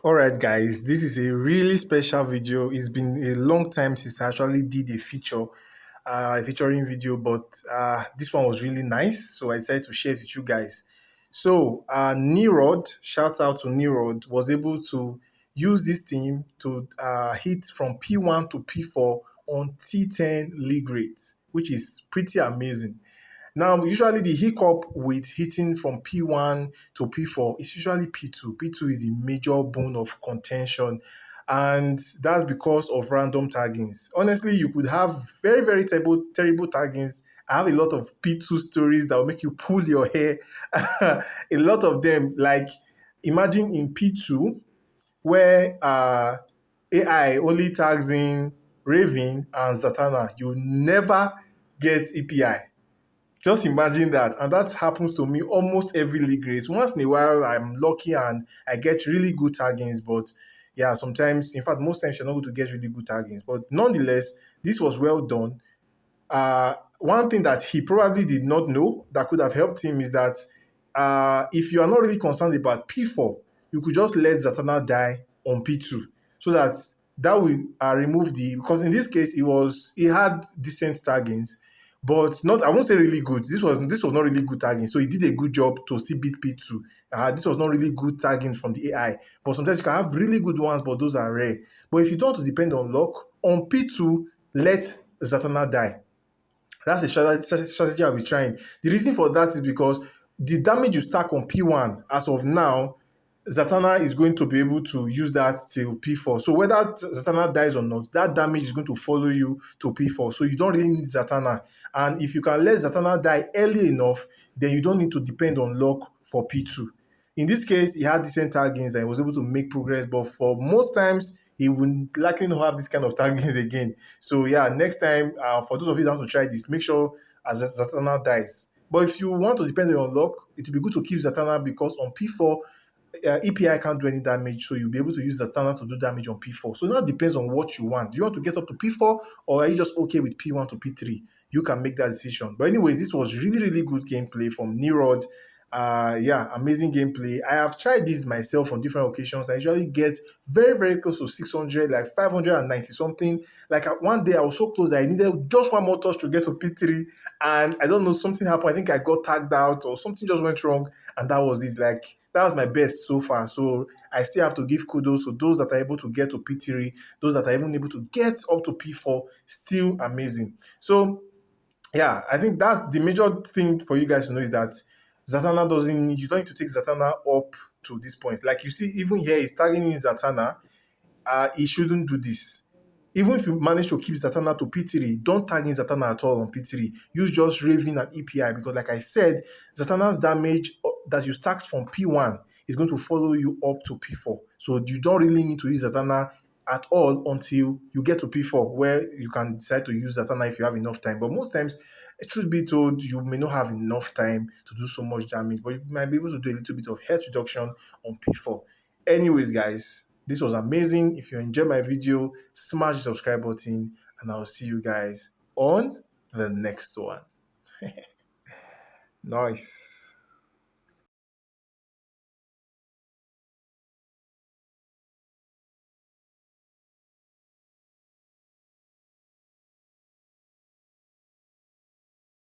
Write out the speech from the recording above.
All right, guys, this is a really special video. It's been a long time since I actually did a featuring video, but this one was really nice, so I decided to share it with you guys. So, Nerod, shout out to Nerod, was able to use this team to hit from P1 to P4 on T10 league rates, which is pretty amazing. Now, usually the hiccup with hitting from P1 to P4 is usually P2. P2 is the major bone of contention, and that's because of random taggings. Honestly, you could have very, very terrible taggings. I have a lot of P2 stories that will make you pull your hair. A lot of them, like imagine in P2, where AI only tags in Raven and Zatanna, you never get EPI. Just imagine that. And that happens to me almost every league race. Once in a while, I'm lucky and I get really good taggings. But yeah, sometimes, in fact, most times you're not going to get really good taggings. But nonetheless, this was well done. One thing that he probably did not know that could have helped him is that if you are not really concerned about P4, you could just let Zatanna die on P2 so that will remove because in this case he had decent taggings, but not, I won't say really good. This was not really good tagging, so he did a good job to see beat P2. This was not really good tagging from the AI, but sometimes you can have really good ones, but those are rare. But if you don't want to depend on luck, on P2, let Zatanna die. That's a strategy I'll be trying. The reason for that is because the damage you stack on P1 as of now, Zatanna is going to be able to use that till P4. So whether Zatanna dies or not, that damage is going to follow you to P4. So you don't really need Zatanna. And if you can let Zatanna die early enough, then you don't need to depend on luck for P2. In this case, he had decent taggings and he was able to make progress, but for most times, he will likely not have this kind of taggings again. So yeah, next time, for those of you that want to try this, make sure Zatanna dies. But if you want to depend on your luck, it will be good to keep Zatanna because on P4, EPI can't do any damage, so you'll be able to use Zatanna to do damage on P4. So that depends on what you want. Do you want to get up to P4 or are you just okay with P1 to P3? You can make that decision. But anyways, this was really, really good gameplay from Nerod. Yeah, amazing gameplay. I have tried this myself on different occasions. I usually get very, very close to 600, like 590 something. Like one day I was so close that I needed just one more touch to get to P3, and I don't know, something happened. I think I got tagged out or something just went wrong, and that was it. Like that was my best so far. So I still have to give kudos to those that are able to get to P3, those that are even able to get up to P4. Still amazing. So yeah, I think that's the major thing for you guys to know is that Zatanna you don't need to take Zatanna up to this point. Like you see, even here, he's tagging in Zatanna. He shouldn't do this. Even if you manage to keep Zatanna to P3, don't tag in Zatanna at all on P3. Use just Raven and EPI because, like I said, Zatanna's damage that you stacked from P1 is going to follow you up to P4. So you don't really need to use Zatanna at all until you get to P4, where you can decide to use Zatanna if you have enough time. But most times, truth be told, you may not have enough time to do so much damage, but you might be able to do a little bit of health reduction on P4. Anyways, guys, this was amazing. If you enjoyed my video, smash the subscribe button, and I'll see you guys on the next one. Nice.